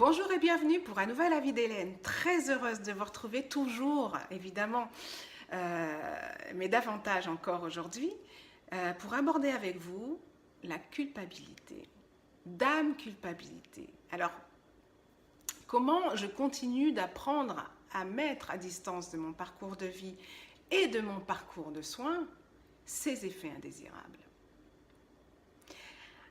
Bonjour et bienvenue pour un nouvel avis d'Hélène. Très heureuse de vous retrouver toujours, évidemment, mais davantage encore aujourd'hui, pour aborder avec vous la culpabilité. Dame culpabilité. Alors, comment je continue d'apprendre à mettre à distance de mon parcours de vie et de mon parcours de soins ces effets indésirables.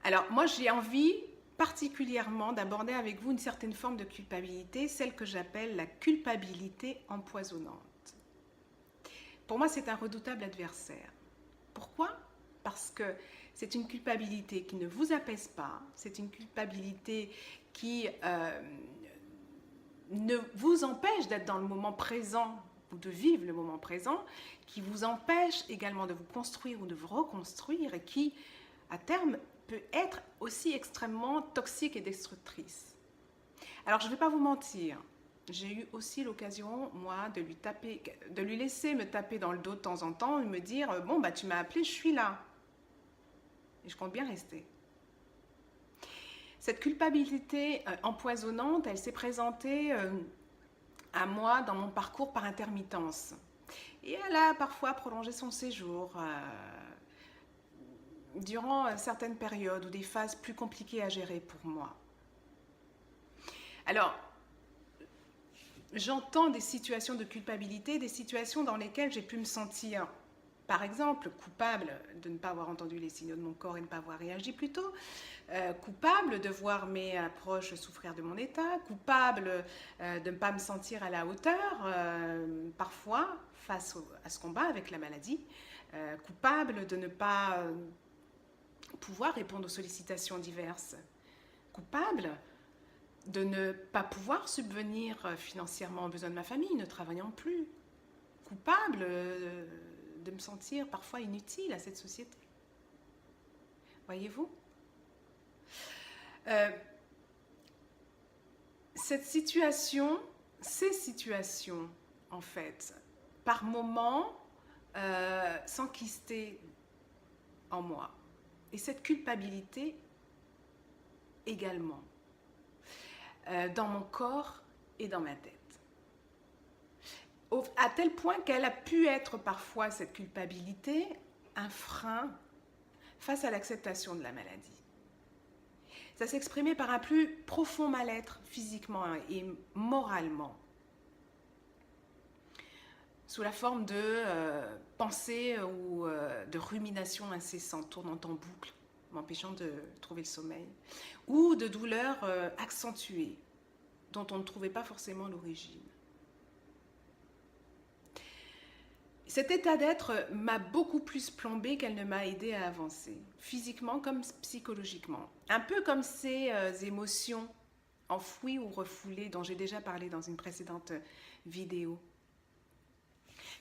Alors, moi, j'ai envie particulièrement d'aborder avec vous une certaine forme de culpabilité, celle que j'appelle la culpabilité empoisonnante. Pour moi, c'est un redoutable adversaire. Pourquoi? Parce que c'est une culpabilité qui ne vous apaise pas, c'est une culpabilité qui ne vous empêche d'être dans le moment présent ou de vivre le moment présent, qui vous empêche également de vous construire ou de vous reconstruire et qui, à terme, peut être aussi extrêmement toxique et destructrice. Alors, je ne vais pas vous mentir, j'ai eu aussi l'occasion, moi, de lui laisser me taper dans le dos de temps en temps et me dire « Bon, bah, tu m'as appelé, je suis là. » Et je compte bien rester. Cette culpabilité empoisonnante, elle s'est présentée à moi dans mon parcours par intermittence. Et elle a parfois prolongé son séjour durant certaines périodes ou des phases plus compliquées à gérer pour moi. Alors, j'entends des situations de culpabilité, des situations dans lesquelles j'ai pu me sentir, par exemple, coupable de ne pas avoir entendu les signaux de mon corps et ne pas avoir réagi plus tôt, coupable de voir mes proches souffrir de mon état, coupable de ne pas me sentir à la hauteur, parfois, face à ce combat avec la maladie, coupable de ne pas pouvoir répondre aux sollicitations diverses, coupable de ne pas pouvoir subvenir financièrement aux besoins de ma famille, ne travaillant plus, coupable de me sentir parfois inutile à cette société. Voyez-vous ? Cette situation, ces situations, en fait, par moments, s'enquistaient en moi. Et cette culpabilité également, dans mon corps et dans ma tête. À tel point qu'elle a pu être parfois, cette culpabilité, un frein face à l'acceptation de la maladie. Ça s'exprimait par un plus profond mal-être physiquement et moralement, sous la forme de pensées ou de ruminations incessantes tournant en boucle, m'empêchant de trouver le sommeil, ou de douleurs accentuées, dont on ne trouvait pas forcément l'origine. Cet état d'être m'a beaucoup plus plombée qu'elle ne m'a aidé à avancer, physiquement comme psychologiquement. Un peu comme ces émotions enfouies ou refoulées dont j'ai déjà parlé dans une précédente vidéo.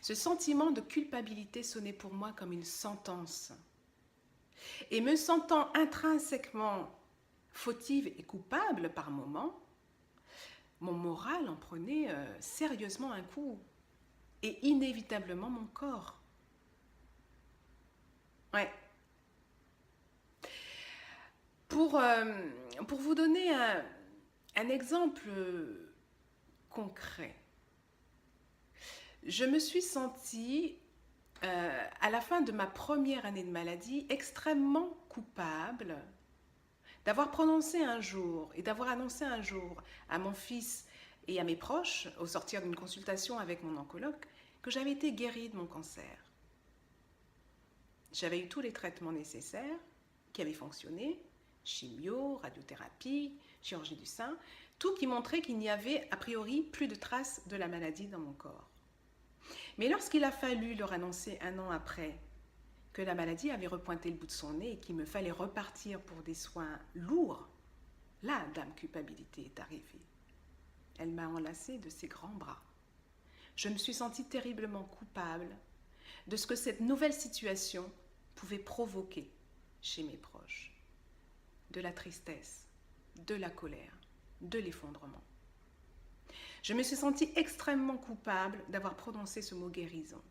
Ce sentiment de culpabilité sonnait pour moi comme une sentence. Et me sentant intrinsèquement fautive et coupable par moments, mon moral en prenait sérieusement un coup. Et inévitablement mon corps. Ouais. Pour vous donner un exemple concret, je me suis sentie, à la fin de ma première année de maladie, extrêmement coupable d'avoir prononcé un jour et d'avoir annoncé un jour à mon fils et à mes proches, au sortir d'une consultation avec mon oncologue, que j'avais été guérie de mon cancer. J'avais eu tous les traitements nécessaires qui avaient fonctionné, chimio, radiothérapie, chirurgie du sein, tout qui montrait qu'il n'y avait a priori plus de traces de la maladie dans mon corps. Mais lorsqu'il a fallu leur annoncer 1 an après que la maladie avait repointé le bout de son nez et qu'il me fallait repartir pour des soins lourds, là, dame culpabilité est arrivée. Elle m'a enlacée de ses grands bras. Je me suis sentie terriblement coupable de ce que cette nouvelle situation pouvait provoquer chez mes proches. De la tristesse, de la colère, de l'effondrement. Je me suis sentie extrêmement coupable d'avoir prononcé ce mot guérison.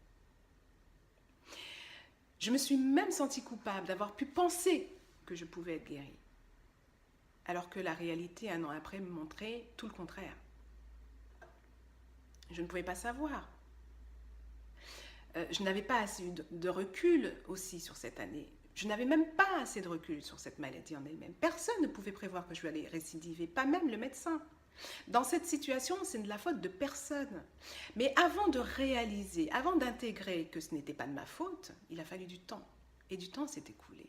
Je me suis même sentie coupable d'avoir pu penser que je pouvais être guérie. alors que la réalité, un an après, me montrait tout le contraire. Je ne pouvais pas savoir. Je n'avais pas assez eu de recul aussi sur cette année. Je n'avais même pas assez de recul sur cette maladie en elle-même. Personne ne pouvait prévoir que je allais récidiver, pas même le médecin. Dans cette situation, c'est de la faute de personne. Mais avant de réaliser, avant d'intégrer que ce n'était pas de ma faute, il a fallu du temps. Et du temps s'est écoulé.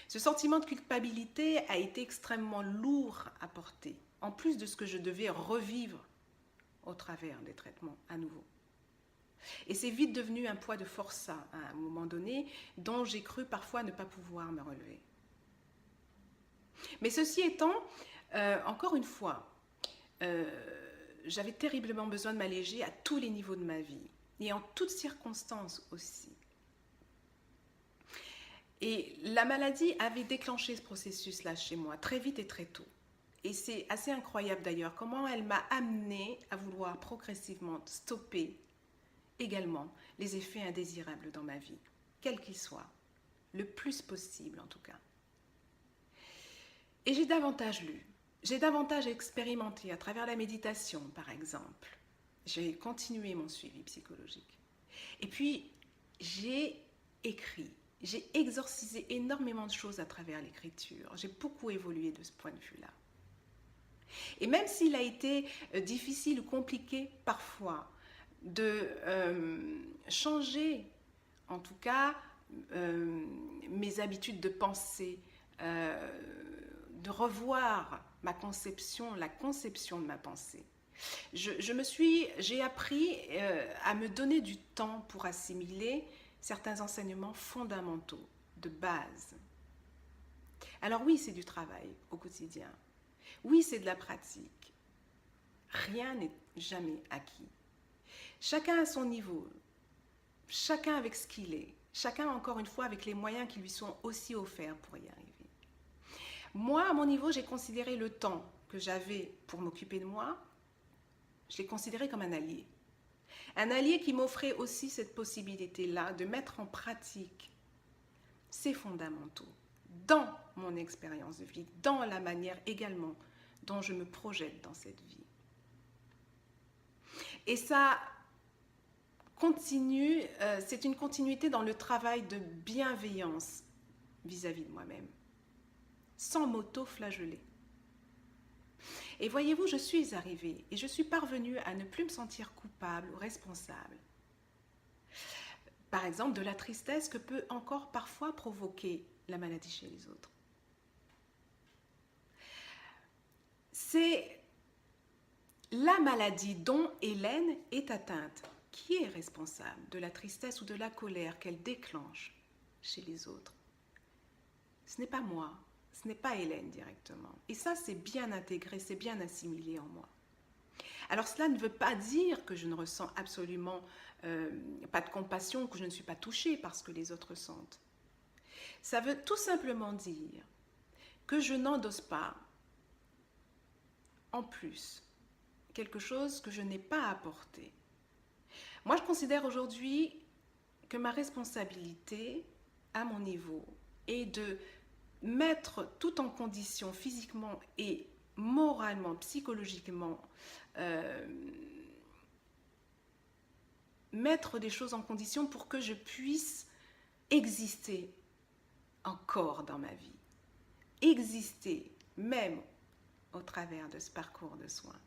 Ce sentiment de culpabilité a été extrêmement lourd à porter, en plus de ce que je devais revivre au travers des traitements à nouveau. Et c'est vite devenu un poids de forçat à un moment donné, dont j'ai cru parfois ne pas pouvoir me relever. Mais ceci étant, encore une fois, j'avais terriblement besoin de m'alléger à tous les niveaux de ma vie, et en toutes circonstances aussi. Et la maladie avait déclenché ce processus-là chez moi, très vite et très tôt. Et c'est assez incroyable d'ailleurs, comment elle m'a amenée à vouloir progressivement stopper également les effets indésirables dans ma vie, quels qu'ils soient, le plus possible en tout cas. Et j'ai davantage lu, j'ai davantage expérimenté à travers la méditation par exemple. J'ai continué mon suivi psychologique. Et puis j'ai écrit, j'ai exorcisé énormément de choses à travers l'écriture. J'ai beaucoup évolué de ce point de vue-là. Et même s'il a été difficile ou compliqué parfois de changer, en tout cas, mes habitudes de pensée, de revoir ma conception, la conception de ma pensée. J'ai appris à me donner du temps pour assimiler certains enseignements fondamentaux, de base. Alors oui, c'est du travail au quotidien. Oui, c'est de la pratique. Rien n'est jamais acquis. Chacun à son niveau, chacun avec ce qu'il est, chacun encore une fois avec les moyens qui lui sont aussi offerts pour y arriver. Moi, à mon niveau, j'ai considéré le temps que j'avais pour m'occuper de moi, je l'ai considéré comme un allié. Un allié qui m'offrait aussi cette possibilité-là de mettre en pratique ces fondamentaux dans mon expérience de vie, dans la manière également dont je me projette dans cette vie. Et ça continue, c'est une continuité dans le travail de bienveillance vis-à-vis de moi-même, sans m'auto-flageller. Et voyez-vous, je suis arrivée et je suis parvenue à ne plus me sentir coupable ou responsable. Par exemple, de la tristesse que peut encore parfois provoquer la maladie chez les autres. C'est la maladie dont Hélène est atteinte. Qui est responsable de la tristesse ou de la colère qu'elle déclenche chez les autres? Ce n'est pas moi, ce n'est pas Hélène directement. Et ça, c'est bien intégré, c'est bien assimilé en moi. Alors cela ne veut pas dire que je ne ressens absolument pas de compassion, que je ne suis pas touchée par ce que les autres sentent. Ça veut tout simplement dire que je n'endosse pas, en plus, quelque chose que je n'ai pas apporté. Moi, je considère aujourd'hui que ma responsabilité, à mon niveau, est de mettre tout en condition physiquement et moralement, psychologiquement, mettre des choses en condition pour que je puisse exister encore dans ma vie, exister même au travers de ce parcours de soins.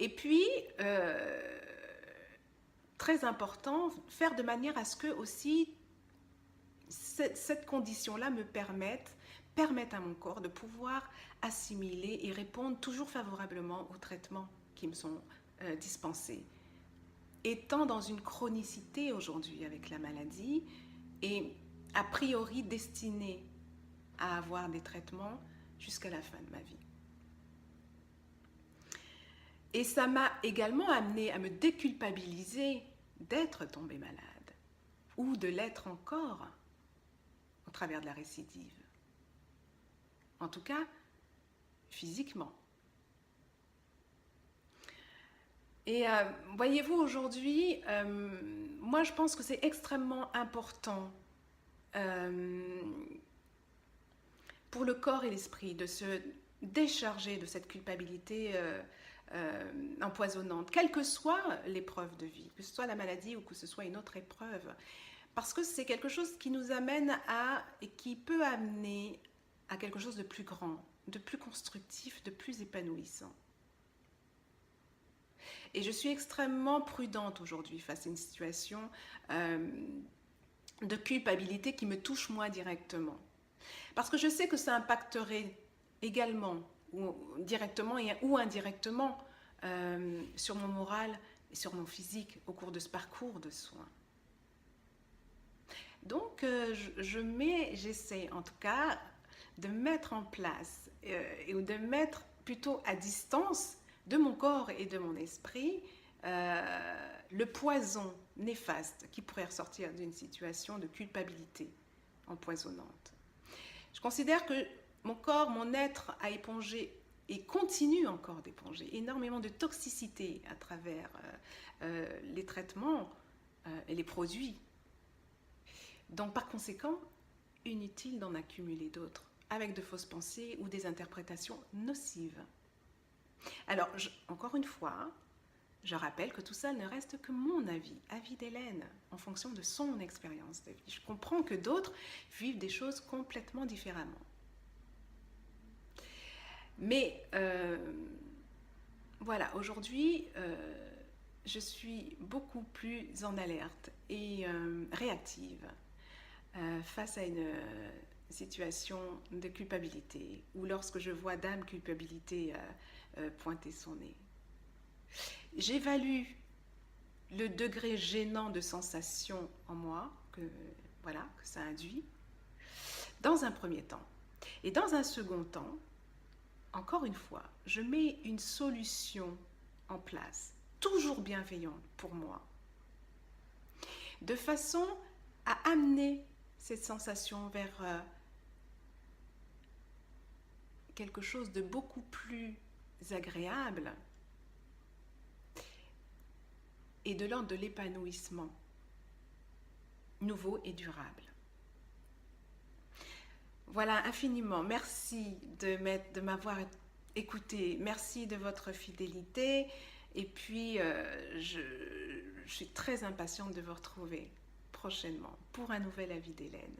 Et puis, très important, faire de manière à ce que aussi cette condition-là me permette à mon corps de pouvoir assimiler et répondre toujours favorablement aux traitements qui me sont dispensés. Étant dans une chronicité aujourd'hui avec la maladie et a priori destinée à avoir des traitements jusqu'à la fin de ma vie. Et ça m'a également amené à me déculpabiliser d'être tombée malade ou de l'être encore au travers de la récidive. En tout cas, physiquement. Et voyez-vous, aujourd'hui, moi je pense que c'est extrêmement important pour le corps et l'esprit, de se décharger de cette culpabilité empoisonnante, quelle que soit l'épreuve de vie, que ce soit la maladie ou que ce soit une autre épreuve. Parce que c'est quelque chose qui nous amène à, et qui peut amener à quelque chose de plus grand, de plus constructif, de plus épanouissant. Et je suis extrêmement prudente aujourd'hui face à une situation de culpabilité qui me touche moi directement. Parce que je sais que ça impacterait également, ou directement ou indirectement, sur mon moral et sur mon physique au cours de ce parcours de soins. Donc, j'essaie en tout cas de mettre en place ou de mettre plutôt à distance de mon corps et de mon esprit le poison néfaste qui pourrait ressortir d'une situation de culpabilité empoisonnante. Je considère que mon corps, mon être a épongé et continue encore d'éponger énormément de toxicité à travers les traitements et les produits. Donc par conséquent, inutile d'en accumuler d'autres avec de fausses pensées ou des interprétations nocives. Alors, encore une fois, je rappelle que tout ça ne reste que mon avis d'Hélène, en fonction de son expérience de vie. Je comprends que d'autres vivent des choses complètement différemment. Mais voilà, aujourd'hui, je suis beaucoup plus en alerte et réactive face à une situation de culpabilité ou lorsque je vois Dame Culpabilité pointer son nez. J'évalue le degré gênant de sensation en moi que ça induit dans un premier temps. Et dans un second temps, encore une fois, je mets une solution en place, toujours bienveillante pour moi, de façon à amener cette sensation vers quelque chose de beaucoup plus agréable et de l'ordre de l'épanouissement nouveau et durable. Voilà, infiniment. Merci de m'avoir écouté. Merci de votre fidélité. Et puis, je suis très impatiente de vous retrouver prochainement pour un nouvel avis d'Hélène.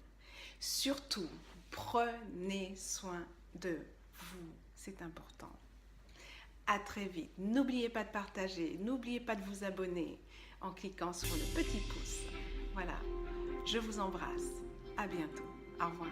Surtout, prenez soin de vous. C'est important. À très vite. N'oubliez pas de partager. N'oubliez pas de vous abonner en cliquant sur le petit pouce. Voilà. Je vous embrasse. À bientôt. Au revoir.